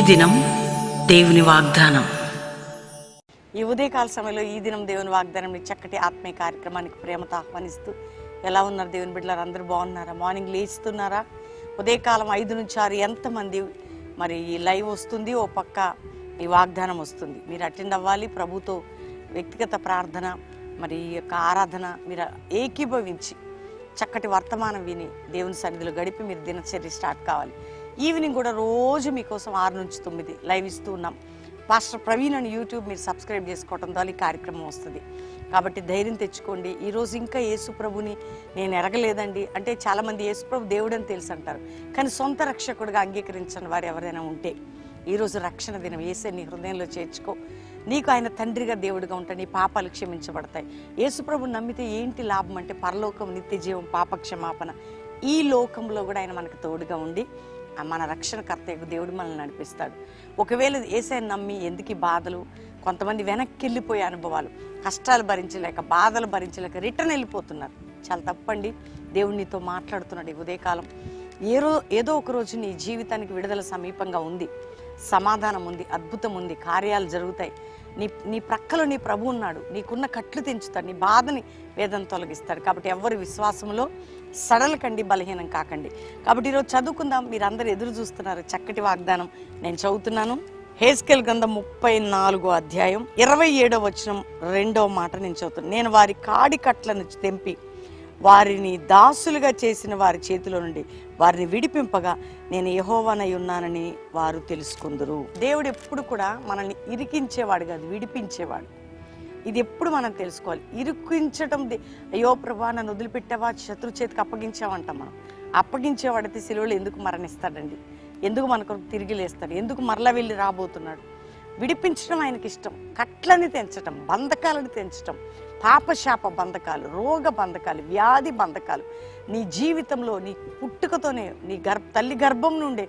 దినం దేవుని వాగ్దానం. ఈ ఉదయకాల సమయంలో ఈ దినం దేవుని వాగ్దానం చక్కటి ఆత్మీయ కార్యక్రమానికి ప్రేమతో ఆహ్వానిస్తూ, ఎలా ఉన్నారు దేవుని బిడ్డలారు? అందరూ బాగున్నారా? మార్నింగ్ లేస్తున్నారా? ఉదయకాలం 5 నుంచి 6 ఎంతమంది మరి ఈ లైవ్ వస్తుంది, ఓ పక్క ఈ వాగ్దానం వస్తుంది. మీరు అటెండ్ అవ్వాలి. ప్రభుతో వ్యక్తిగత ప్రార్థన, మరి ఈ యొక్క ఆరాధన మీరు ఏకీభవించి చక్కటి వర్తమానం విని దేవుని సన్నిధిలో గడిపి మీరు దినచర్య స్టార్ట్ కావాలి. ఈవినింగ్ కూడా రోజు మీకోసం 6 నుంచి 9 లైవ్ ఇస్తూ ఉన్నాం. పాస్టర్ ప్రవీణ్ అని యూట్యూబ్ మీరు సబ్స్క్రైబ్ చేసుకోవడం ద్వారా ఈ కార్యక్రమం వస్తుంది. కాబట్టి ధైర్యం తెచ్చుకోండి. ఈరోజు ఇంకా యేసు ప్రభుని నేను ఎరగలేదండి అంటే, చాలామంది యేసు ప్రభు దేవుడు అని తెలుసు అంటారు, కానీ సొంత రక్షకుడిగా అంగీకరించని వారు ఎవరైనా ఉంటే ఈరోజు రక్షణ దినం. యేసే నీ హృదయంలో చేర్చుకో. నీకు ఆయన తండ్రిగా దేవుడిగా ఉంటాయి. నీ పాపాలు క్షమించబడతాయి. యేసు ప్రభుని నమ్మితే ఏంటి లాభం అంటే, పరలోకం, నిత్య జీవం, పాప క్షమాపణ. ఈ లోకంలో కూడా ఆయన మనకు తోడుగా ఉండి మన రక్షణకర్తయ్యకు దేవుడు మనల్ని నడిపిస్తాడు. ఒకవేళ యేసయ్యను నమ్మి ఎందుకు ఈ బాధలు, కొంతమంది వెనక్కి వెళ్ళిపోయే అనుభవాలు, కష్టాలు భరించలేక, బాధలు భరించలేక రిటర్న్ వెళ్ళిపోతున్నారు. చాలా తప్పండి. దేవుడు నీతో మాట్లాడుతున్నాడు ఈ ఉదయకాలం. ఏదో ఒక రోజు నీ జీవితానికి విడుదల సమీపంగా ఉంది, సమాధానం ఉంది, అద్భుతం ఉంది, కార్యాలు జరుగుతాయి. నీ ప్రక్కలో నీ ప్రభు ఉన్నాడు. నీకున్న కట్లు తెంచుతాడు, నీ బాధని వేదన తొలగిస్తాడు. కాబట్టి ఎవరి విశ్వాసంలో సడలకండి, బలహీనం కాకండి. కాబట్టి ఈరోజు చదువుకుందాం. మీరు అందరు ఎదురు చూస్తున్నారు చక్కటి వాగ్దానం. నేను చదువుతున్నాను. హెజ్కేలు గ్రంథం 34వ అధ్యాయం 27వ వచనం 2వ మాట నేను చదువుతున్నాను. నేను వారి కాడి కట్లను తెంపి వారిని దాసులుగా చేసిన వారి చేతిలో నుండి వారిని విడిపింపగా నేను యెహోవానై ఉన్నానని వారు తెలుసుకుందురు. దేవుడు ఎప్పుడు కూడా మనల్ని ఇరికించేవాడు కాదు, విడిపించేవాడు. ఇది ఎప్పుడు మనం తెలుసుకోవాలి. ఇరుకించటం, అయ్యో ప్రభా నన్ను వదిలిపెట్టావా, శత్రు చేతికి అప్పగించావంటాం. మనం అప్పగించేవాడైతే సిలువలో ఎందుకు మరణిస్తాడండి? ఎందుకు మనకు తిరిగి లేస్తాడు? ఎందుకు మరలా వెళ్ళి రాబోతున్నాడు? విడిపించడం ఆయనకి ఇష్టం. కట్లని తెంచటం, బంధకాలను తెంచటం, పాపశాప బంధకాలు, రోగ బంధకాలు, వ్యాధి బంధకాలు, నీ జీవితంలో నీ పుట్టుకతోనే, నీ తల్లి గర్భం నుండే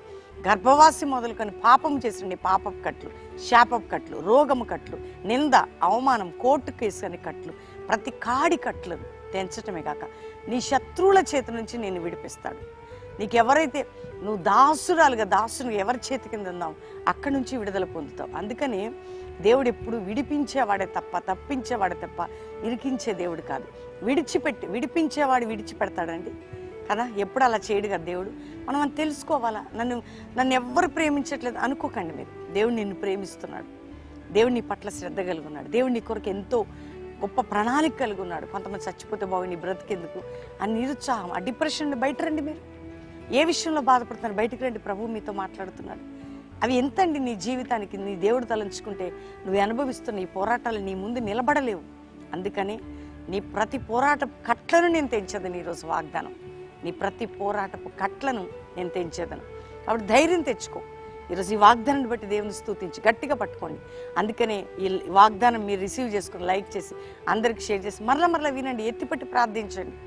గర్భవాసి మొదలుకొని పాపం చేసిన పాపపు కట్లు, శాపపు కట్లు, రోగము కట్లు, నింద, అవమానం, కోర్టు కేసు అని కట్లు, ప్రతి కాడి కట్లు తెంచటమే కాక నీ శత్రువుల చేతి నుంచి నేను విడిపిస్తాడు. నీకెవరైతే నువ్వు దాసును ఎవరి చేతి కింద ఉన్నావు అక్కడి నుంచి విడుదల పొందుతావు. అందుకని దేవుడు ఎప్పుడు విడిపించేవాడే తప్ప, తప్పించేవాడే తప్ప ఇరికించే దేవుడు కాదు. విడిపించేవాడు విడిచిపెడతాడండి కదా. ఎప్పుడు అలా చేయడు కదా దేవుడు. మనం అని తెలుసుకోవాలా. నన్ను ఎవ్వరు ప్రేమించట్లేదు అనుకోకండి మీరు. దేవుడు నిన్ను ప్రేమిస్తున్నాడు. దేవుడు నీ పట్ల శ్రద్ధ కలిగి ఉన్నాడు. దేవుడు నీ కొరకు ఎంతో గొప్ప ప్రణాళిక కలిగి ఉన్నాడు. కొంతమంది చచ్చిపోతే బాగు, నీ బ్రతికెందుకు అని నిరుత్సాహం, ఆ డిప్రెషన్ బయట రండి. మీరు ఏ విషయంలో బాధపడుతున్నారు బయటికి రండి. ప్రభువు మీతో మాట్లాడుతున్నాడు. అవి ఎంతండి నీ జీవితానికి. నీ దేవుడు తలంచుకుంటే నువ్వు అనుభవిస్తున్న ఈ పోరాటాలు నీ ముందు నిలబడలేవు. అందుకని నీ ప్రతి పోరాటపు కట్లను నేను తెంచేదని ఈరోజు వాగ్దానం. నీ ప్రతి పోరాటపు కట్లను నేను తెంచేదను. కాబట్టి ధైర్యం తెచ్చుకో. ఈరోజు ఈ వాగ్దానాన్ని బట్టి దేవుని స్తుతించి గట్టిగా పట్టుకోండి. అందుకనే ఈ వాగ్దానం మీరు రిసీవ్ చేసుకుని లైక్ చేసి అందరికి షేర్ చేసి మరలా వినండి, ఎత్తిపట్టి ప్రార్థించండి.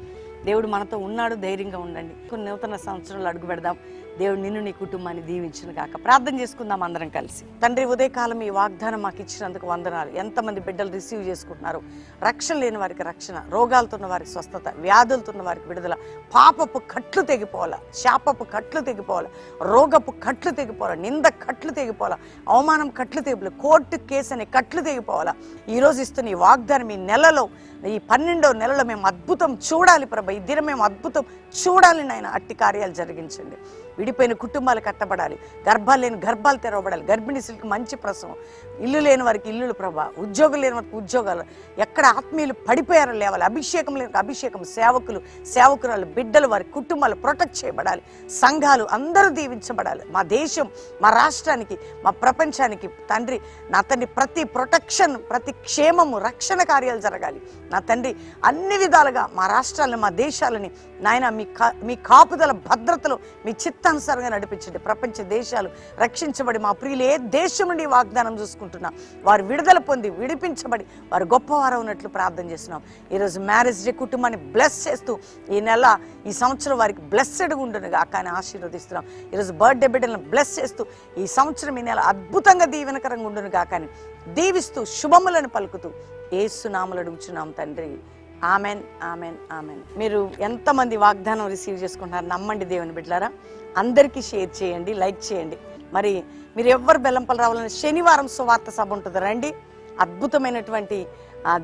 దేవుడు మనతో ఉన్నాడు. ధైర్యంగా ఉండండి. కొన్ని నూతన సంవత్సరంలో అడుగు పెడదాం. దేవుడు నిన్ను, నీ కుటుంబాన్ని దీవించును కాక. ప్రార్థన చేసుకుందాం అందరం కలిసి. తండ్రి, ఉదయకాలం ఈ వాగ్దానం మాకు ఇచ్చినందుకు వందనాలు. ఎంతమంది బిడ్డలు రిసీవ్ చేసుకుంటున్నారు. రక్షణ లేని వారికి రక్షణ, రోగాలతో ఉన్న వారికి స్వస్థత, వ్యాధులతో ఉన్న వారికి విడుదల, పాపపు కట్లు తెగిపోవాలా, శాపపు కట్లు తెగిపోవాలా, రోగపు కట్లు తెగిపోవాలా, నింద కట్లు తెగిపోవాలా, అవమానం కట్లు తెగిపోవాలి, కోర్టు కేసు అనే కట్లు తెగిపోవాలా. ఈరోజు ఇస్తున్న ఈ వాగ్దానం ఈ నెలలో, ఈ 12వ నెలలో మేము అద్భుతం చూడాలి ప్రభా. ఈ దినం మేము అద్భుతం చూడాలి నాయన. అట్టి కార్యాలు జరిగించండి. విడిపోయిన కుటుంబాలు కట్టబడాలి, గర్భాలు లేని గర్భాలు తెరవబడాలి, గర్భిణీ స్త్రీలకు మంచి ప్రసవం, ఇల్లు లేని వారికి ఇల్లులు ప్రభా, ఉద్యోగం లేని వారికి ఉద్యోగాలు, ఎక్కడ ఆత్మీయులు పడిపోయారో లేవాలి, అభిషేకం లేని అభిషేకం, సేవకురాలు, బిడ్డలు, వారి కుటుంబాలు ప్రొటెక్ట్ చేయబడాలి, సంఘాలు అందరూ దీవించబడాలి. మా దేశం, మా రాష్ట్రానికి, మా ప్రపంచానికి తండ్రి, నా తండ్రి ప్రతి ప్రొటెక్షన్, ప్రతి క్షేమము, రక్షణ కార్యాలు జరగాలి నా తండ్రి. అన్ని విధాలుగా మా రాష్ట్రాలను, మా దేశాలని నాయన మీ కాపుదల భద్రతలో మీ చిత్తానుసారంగా నడిపించండి. ప్రపంచ దేశాలు రక్షించబడి మా ప్రియులు ఏ దేశం నుండి వాగ్దానం చూసుకుంటున్నా వారు విడుదల పొంది విడిపించబడి వారు గొప్పవారు ఉన్నట్లు ప్రార్థన చేస్తున్నాం. ఈరోజు మ్యారేజ్ డే కుటుంబాన్ని బ్లెస్ చేస్తూ ఈ నెల, ఈ సంవత్సరం వారికి బ్లెస్సెడ్గా ఉండునుగా కానీ ఆశీర్వదిస్తున్నాం. ఈరోజు బర్త్డే బిడ్డలను బ్లెస్ చేస్తూ ఈ సంవత్సరం, ఈ నెల అద్భుతంగా దీవెనకరంగా ఉండునుగా కానీ దీవిస్తూ శుభములను పలుకుతూ యేసు నామములో అడుగుచున్నాం తండ్రి. Amen, amen, amen. మీరు ఎంతమంది వాగ్దానం రిసీవ్ చేసుకుంటున్నారు? నమ్మండి దేవుని బిడ్డలారా. అందరికీ షేర్ చేయండి, లైక్ చేయండి. మరి మీరు ఎవ్వరు బెల్లంపల్లి రావాలని శనివారం సువార్త సభ ఉంటుంది, రండి. అద్భుతమైనటువంటి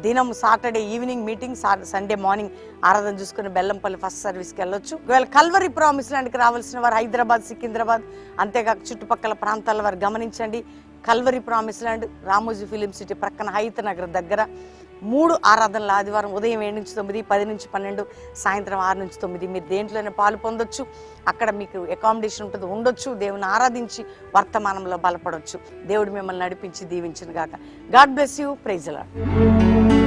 దినం Saturday evening meeting, Sunday morning ఆరాధన చూసుకుని బెల్లంపల్లి ఫస్ట్ సర్వీస్కి వెళ్ళొచ్చు. ఒకవేళ కల్వరి ప్రామిస్ ల్యాండ్కి రావాల్సిన వారు హైదరాబాద్, సికింద్రాబాద్, అంతేకాక చుట్టుపక్కల ప్రాంతాల వారు గమనించండి. Calvary promise land Ramoji film city ప్రక్కన హైత్ నగర్ దగ్గర 3 ఆరాధనలు ఆదివారం ఉదయం 7 నుంచి 9, 10 నుంచి 12, సాయంత్రం 6 నుంచి 9. మీరు దేంట్లోనే పాలు పొందొచ్చు. అక్కడ మీకు అకామిడేషన్ ఉంటుంది, ఉండొచ్చు. దేవుని ఆరాధించి వర్తమానంలో బలపడవచ్చు. దేవుడు మిమ్మల్ని నడిపించి దీవించును గాక. God bless you. Praise the lord.